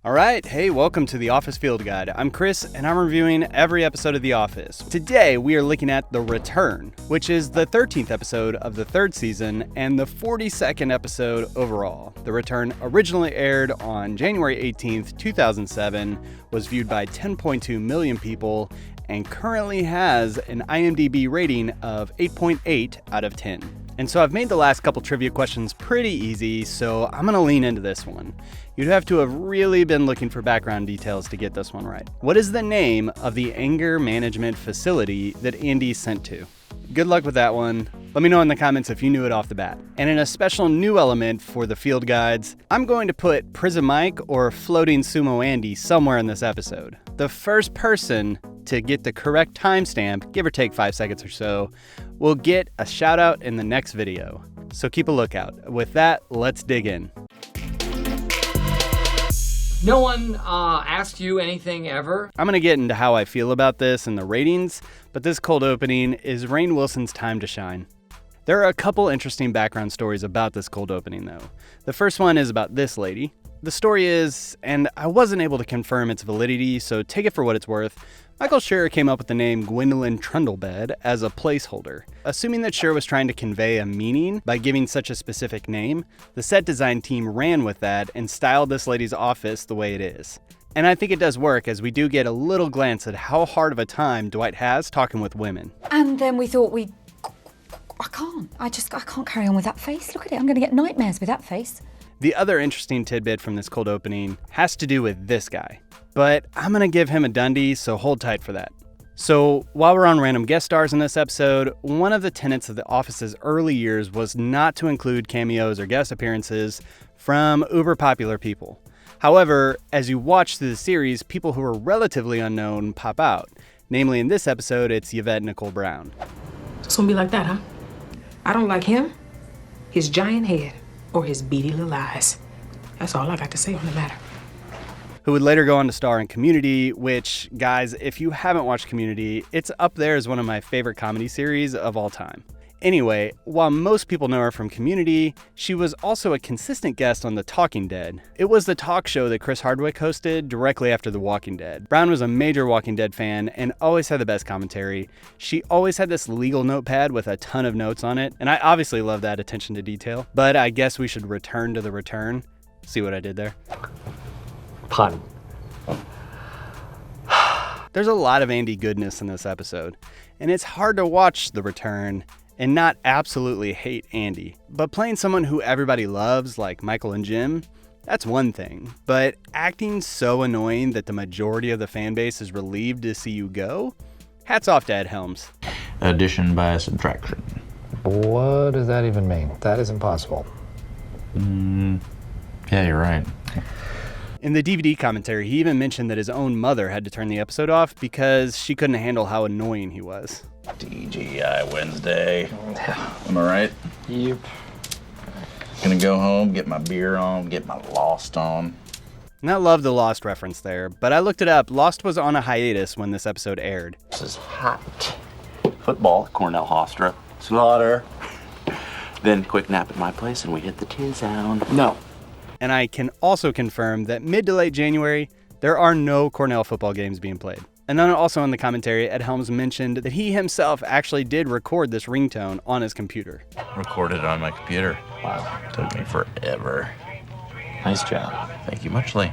All right, hey, welcome to The Office Field Guide. I'm Chris, and I'm reviewing every episode of The Office. Today, we are looking at The Return, which is the 13th episode of the third season and the 42nd episode overall. The Return originally aired on January 18th, 2007, was viewed by 10.2 million people, and currently has an IMDb rating of 8.8 out of 10. And so I've made the last couple trivia questions pretty easy, so I'm gonna lean into this one. You'd have to have really been looking for background details to get this one right. What is the name of the anger management facility that Andy sent to? Good luck with that one. Let me know in the comments if you knew it off the bat. And in a special new element for the field guides, I'm going to put Prison Mike or Floating Sumo Andy somewhere in this episode. The first person to get the correct timestamp, give or take 5 seconds or so, will get a shout out in the next video. So keep a lookout. With that, let's dig in. No one asked you anything ever? I'm going to get into how I feel about this and the ratings, but this cold opening is Rainn Wilson's time to shine. There are a couple interesting background stories about this cold opening, though. The first one is about this lady. The story is, and I wasn't able to confirm its validity, so take it for what it's worth, Michael Schur came up with the name Gwendolyn Trundlebed as a placeholder. Assuming that Schur was trying to convey a meaning by giving such a specific name, the set design team ran with that and styled this lady's office the way it is. And I think it does work, as we do get a little glance at how hard of a time Dwight has talking with women. And then we thought I can't carry on with that face. Look at it, I'm gonna get nightmares with that face. The other interesting tidbit from this cold opening has to do with this guy. But I'm gonna give him a Dundies, so hold tight for that. So while we're on random guest stars in this episode, one of the tenets of The Office's early years was not to include cameos or guest appearances from uber popular people. However, as you watch through the series, people who are relatively unknown pop out. Namely, in this episode, it's Yvette Nicole Brown. It's gonna be like that, huh? I don't like him, his giant head, or his beady little eyes. That's all I got to say on the matter. Who would later go on to star in Community, which, guys, if you haven't watched Community, it's up there as one of my favorite comedy series of all time. Anyway, while most people know her from Community, she was also a consistent guest on The Talking Dead. It was the talk show that Chris Hardwick hosted directly after The Walking Dead. Brown was a major Walking Dead fan and always had the best commentary. She always had this legal notepad with a ton of notes on it, and I obviously love that attention to detail. But I guess we should return to The Return. See what I did there? Pun. There's a lot of Andy goodness in this episode, and it's hard to watch The Return and not absolutely hate Andy. But playing someone who everybody loves, like Michael and Jim, that's one thing. But acting so annoying that the majority of the fan base is relieved to see you go? Hats off to Ed Helms. Addition by subtraction. What does that even mean? That is impossible. Yeah, you're right. In the DVD commentary, he even mentioned that his own mother had to turn the episode off because she couldn't handle how annoying he was. TGI Wednesday. Am I right? Yep. Gonna go home, get my beer on, get my Lost on. And I love the Lost reference there, but I looked it up. Lost was on a hiatus when this episode aired. This is hot. Football, Cornell Hofstra. Slaughter. Then quick nap at my place and we hit the tin sound. No. And I can also confirm that mid to late January, there are no Cornell football games being played. And then also in the commentary, Ed Helms mentioned that he himself actually did record this ringtone on his computer. Recorded on my computer. Wow. Took me forever. Nice job. Thank you muchly.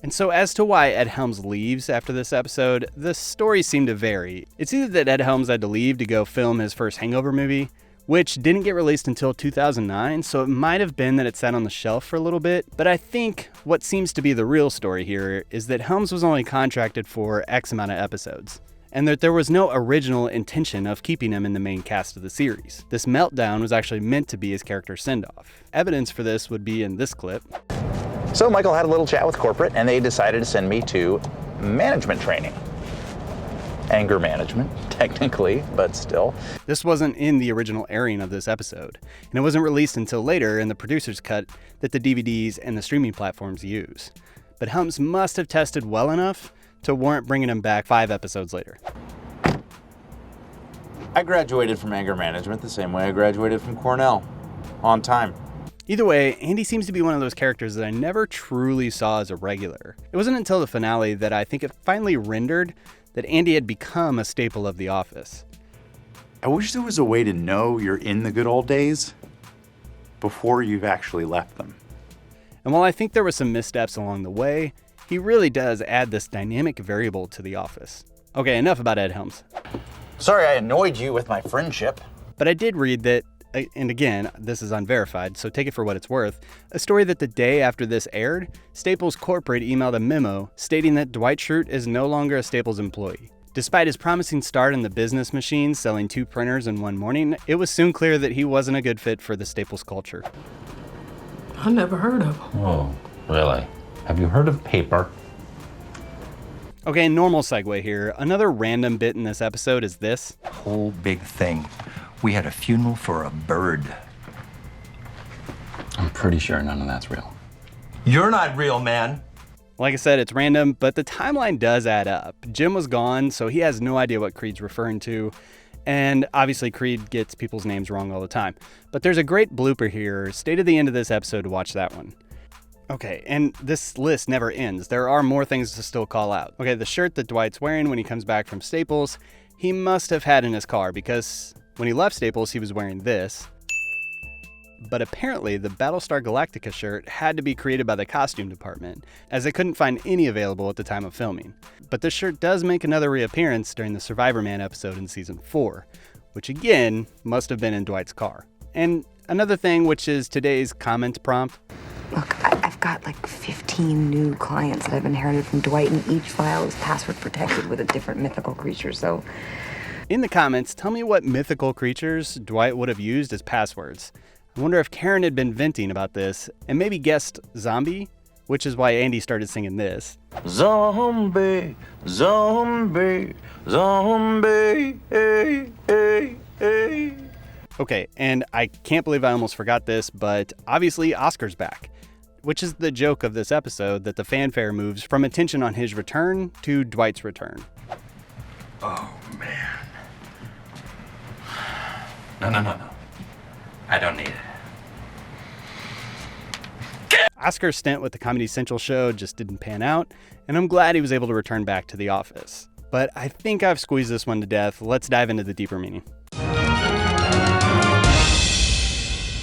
And so as to why Ed Helms leaves after this episode, the stories seem to vary. It's either that Ed Helms had to leave to go film his first Hangover movie, which didn't get released until 2009, so it might have been that it sat on the shelf for a little bit. But I think what seems to be the real story here is that Helms was only contracted for X amount of episodes, and that there was no original intention of keeping him in the main cast of the series. This meltdown was actually meant to be his character's send-off. Evidence for this would be in this clip. So Michael had a little chat with corporate, and they decided to send me to management training. Anger management, technically, but still. This wasn't in the original airing of this episode, and it wasn't released until later in the producer's cut that the DVDs and the streaming platforms use. But Helms must have tested well enough to warrant bringing him back 5 episodes later. I graduated from anger management the same way I graduated from Cornell. On time. Either way, Andy seems to be one of those characters that I never truly saw as a regular. It wasn't until the finale that I think it finally rendered that Andy had become a staple of The Office. I wish there was a way to know you're in the good old days before you've actually left them. And while I think there were some missteps along the way, he really does add this dynamic variable to The Office. Okay, enough about Ed Helms. Sorry I annoyed you with my friendship. But I did read that, and again, this is unverified, so take it for what it's worth, a story that the day after this aired, Staples Corporate emailed a memo stating that Dwight Schrute is no longer a Staples employee. Despite his promising start in the business machine, selling 2 printers in one morning, it was soon clear that he wasn't a good fit for the Staples culture. I never heard of him. Oh, really? Have you heard of paper? Okay, normal segue here. Another random bit in this episode is this. Whole big thing. We had a funeral for a bird. I'm pretty sure none of that's real. You're not real, man. Like I said, it's random, but the timeline does add up. Jim was gone, so he has no idea what Creed's referring to. And obviously Creed gets people's names wrong all the time. But there's a great blooper here. Stay to the end of this episode to watch that one. Okay, and this list never ends. There are more things to still call out. Okay, the shirt that Dwight's wearing when he comes back from Staples, he must have had in his car because when he left Staples, he was wearing this. But apparently, the Battlestar Galactica shirt had to be created by the costume department, as they couldn't find any available at the time of filming. But this shirt does make another reappearance during the Survivor Man episode in season 4, which again must have been in Dwight's car. And another thing, which is today's comment prompt. Look, I've got like 15 new clients that I've inherited from Dwight, and each file is password protected with a different mythical creature, so... In the comments, tell me what mythical creatures Dwight would have used as passwords. I wonder if Karen had been venting about this and maybe guessed zombie, which is why Andy started singing this. Zombie, zombie, zombie, hey, hey, hey. Okay, and I can't believe I almost forgot this, but obviously Oscar's back, which is the joke of this episode, that the fanfare moves from attention on his return to Dwight's return. Oh, man. No. I don't need it. Oscar's stint with the Comedy Central show just didn't pan out, and I'm glad he was able to return back to The Office. But I think I've squeezed this one to death. Let's dive into the deeper meaning.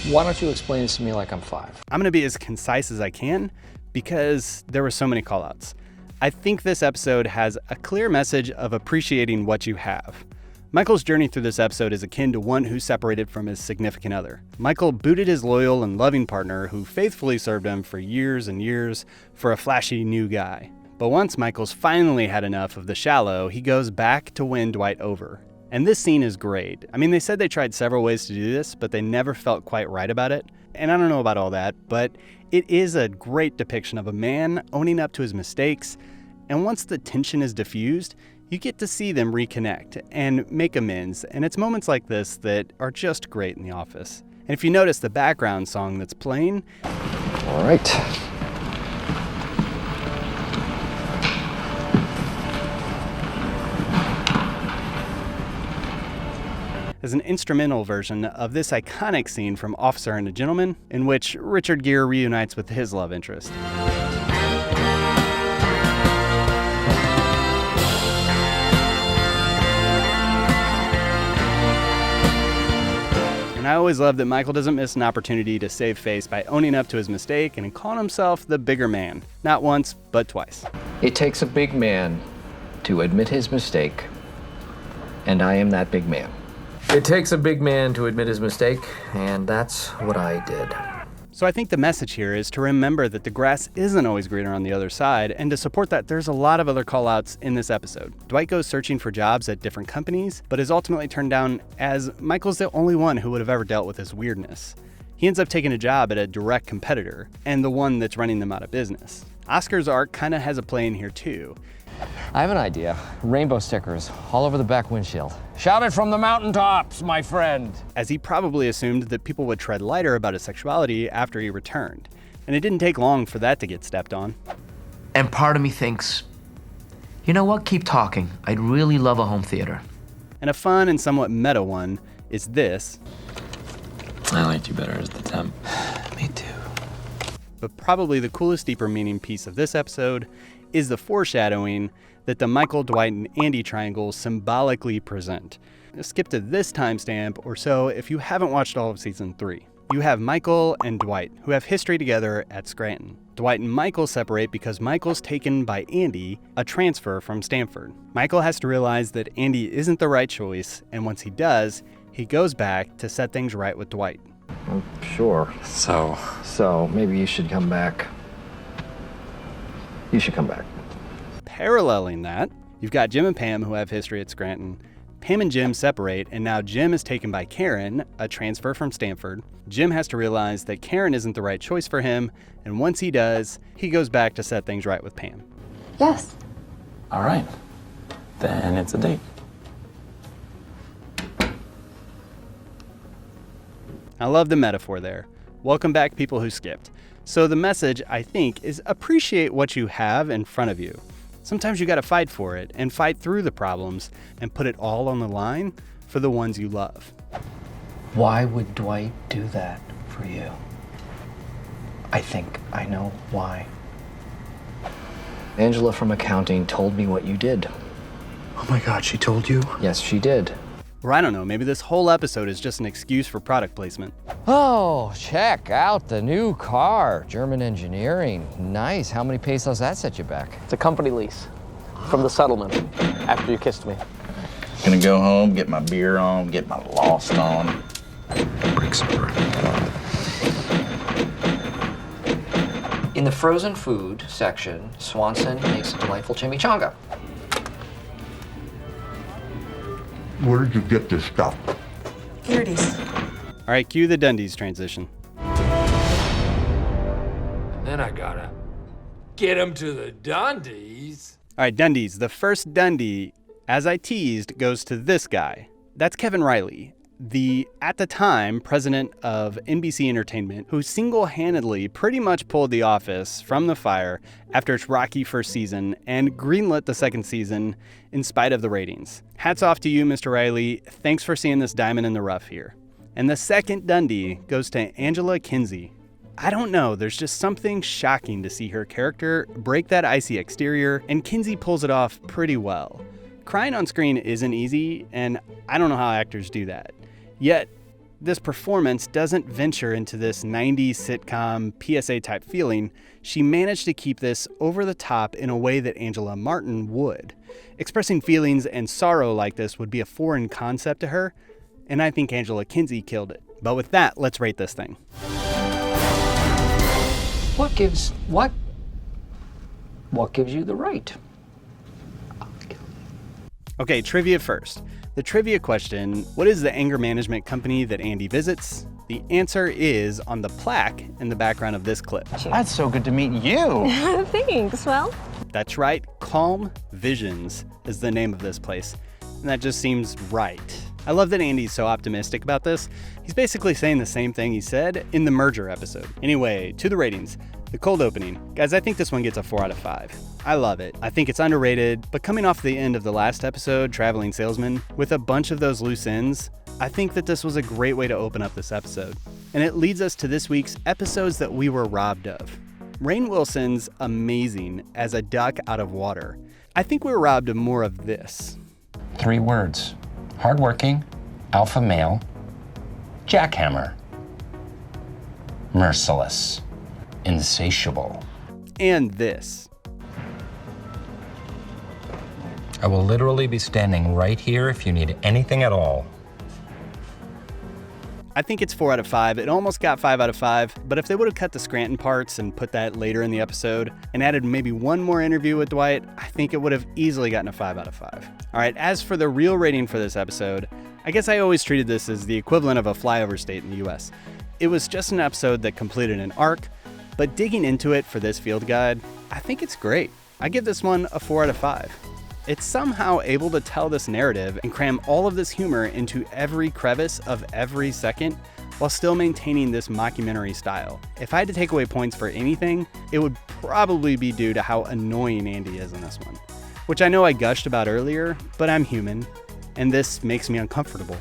Why don't you explain this to me like I'm 5? I'm going to be as concise as I can because there were so many callouts. I think this episode has a clear message of appreciating what you have. Michael's journey through this episode is akin to one who's separated from his significant other. Michael booted his loyal and loving partner who faithfully served him for years and years for a flashy new guy. But once Michael's finally had enough of the shallow, he goes back to win Dwight over. And this scene is great. I mean, they said they tried several ways to do this, but they never felt quite right about it. And I don't know about all that, but it is a great depiction of a man owning up to his mistakes. And once the tension is diffused, you get to see them reconnect and make amends. And it's moments like this that are just great in The Office. And if you notice the background song that's playing... All right. is an instrumental version of this iconic scene from Officer and a Gentleman, in which Richard Gere reunites with his love interest. And I always love that Michael doesn't miss an opportunity to save face by owning up to his mistake and calling himself the bigger man. Not once, but twice. It takes a big man to admit his mistake, and I am that big man. It takes a big man to admit his mistake, and that's what I did. So I think the message here is to remember that the grass isn't always greener on the other side, and to support that, there's a lot of other call-outs in this episode. Dwight goes searching for jobs at different companies, but is ultimately turned down as Michael's the only one who would have ever dealt with his weirdness. He ends up taking a job at a direct competitor, and the one that's running them out of business. Oscar's arc kind of has a play in here too. I have an idea. Rainbow stickers all over the back windshield. Shout it from the mountaintops, my friend. As he probably assumed that people would tread lighter about his sexuality after he returned. And it didn't take long for that to get stepped on. And part of me thinks, you know what, keep talking. I'd really love a home theater. And a fun and somewhat meta one is this. I liked you better as the temp. Me but probably the coolest, deeper meaning piece of this episode is the foreshadowing that the Michael, Dwight, and Andy triangle symbolically present. Skip to this timestamp or so if you haven't watched all of season 3. You have Michael and Dwight, who have history together at Scranton. Dwight and Michael separate because Michael's taken by Andy, a transfer from Stanford. Michael has to realize that Andy isn't the right choice, and once he does, he goes back to set things right with Dwight. Sure. So maybe you should come back. You should come back. Paralleling that, you've got Jim and Pam, who have history at Scranton. Pam and Jim separate, and now Jim is taken by Karen, a transfer from Stanford. Jim has to realize that Karen isn't the right choice for him, and once he does, he goes back to set things right with Pam. Yes. All right. Then it's a date. I love the metaphor there. Welcome back, people who skipped. So the message, I think, is appreciate what you have in front of you. Sometimes you gotta fight for it and fight through the problems and put it all on the line for the ones you love. Why would Dwight do that for you? I think I know why. Angela from accounting told me what you did. Oh my God, she told you? Yes, she did. Or I don't know, maybe this whole episode is just an excuse for product placement. Oh, check out the new car. German engineering. Nice. How many pesos that set you back? It's a company lease from the settlement after you kissed me. Gonna go home, get my beer on, get my Lost on. Break some bread. In the frozen food section, Swanson makes a delightful chimichanga. Where did you get this stuff? Here it is. All right, cue the Dundies transition. And then I gotta get him to the Dundies. All right, Dundies. The first Dundie, as I teased, goes to this guy. That's Kevin Riley, the, at the time, president of NBC Entertainment, who single-handedly pretty much pulled The Office from the fire after its rocky first season and greenlit the second season in spite of the ratings. Hats off to you, Mr. Riley. Thanks for seeing this diamond in the rough here. And the second Dundie goes to Angela Kinsey. I don't know, there's just something shocking to see her character break that icy exterior, and Kinsey pulls it off pretty well. Crying on screen isn't easy, and I don't know how actors do that. Yet, this performance doesn't venture into this 90s sitcom PSA-type feeling. She managed to keep this over the top in a way that Angela Martin would. Expressing feelings and sorrow like this would be a foreign concept to her, and I think Angela Kinsey killed it. But with that, let's rate this thing. What gives you the right? Okay, trivia first. The trivia question, what is the anger management company that Andy visits? The answer is on the plaque in the background of this clip. That's so good to meet you. Thanks, well. That's right, Calm Visions is the name of this place. And that just seems right. I love that Andy's so optimistic about this. He's basically saying the same thing he said in the merger episode. Anyway, to the ratings. The cold opening. Guys, I think this one gets a 4 out of 5. I love it. I think it's underrated, but coming off the end of the last episode, Traveling Salesman, with a bunch of those loose ends, I think that this was a great way to open up this episode. And it leads us to this week's episodes that we were robbed of. Rainn Wilson's amazing as a duck out of water. I think we were robbed of more of this. 3 words. Hardworking, alpha male, jackhammer, merciless, insatiable. And this. I will literally be standing right here if you need anything at all. I think it's 4 out of 5. It almost got 5 out of 5, but if they would have cut the Scranton parts and put that later in the episode and added maybe one more interview with Dwight, I think it would have easily gotten a 5 out of 5. All right, as for the real rating for this episode, I guess I always treated this as the equivalent of a flyover state in the US. It was just an episode that completed an arc, but digging into it for this field guide, I think it's great. I give this one a 4 out of 5. It's somehow able to tell this narrative and cram all of this humor into every crevice of every second while still maintaining this mockumentary style. If I had to take away points for anything, it would probably be due to how annoying Andy is in this one, which I know I gushed about earlier, but I'm human, and this makes me uncomfortable.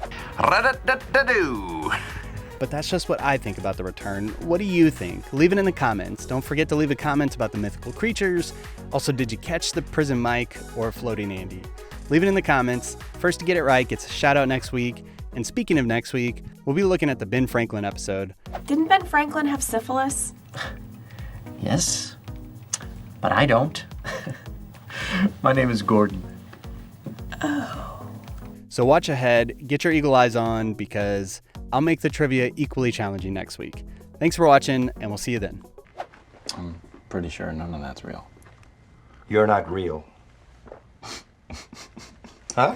but that's just what I think about The Return. What do you think? Leave it in the comments. Don't forget to leave a comment about the mythical creatures. Also, did you catch the prison Mike or Floating Andy? Leave it in the comments. First to get it right gets a shout out next week. And speaking of next week, we'll be looking at the Ben Franklin episode. Didn't Ben Franklin have syphilis? Yes, but I don't. My name is Gordon. Oh. So watch ahead, get your eagle eyes on, because I'll make the trivia equally challenging next week. Thanks for watching, and we'll see you then. I'm pretty sure none of that's real. You're not real. Huh?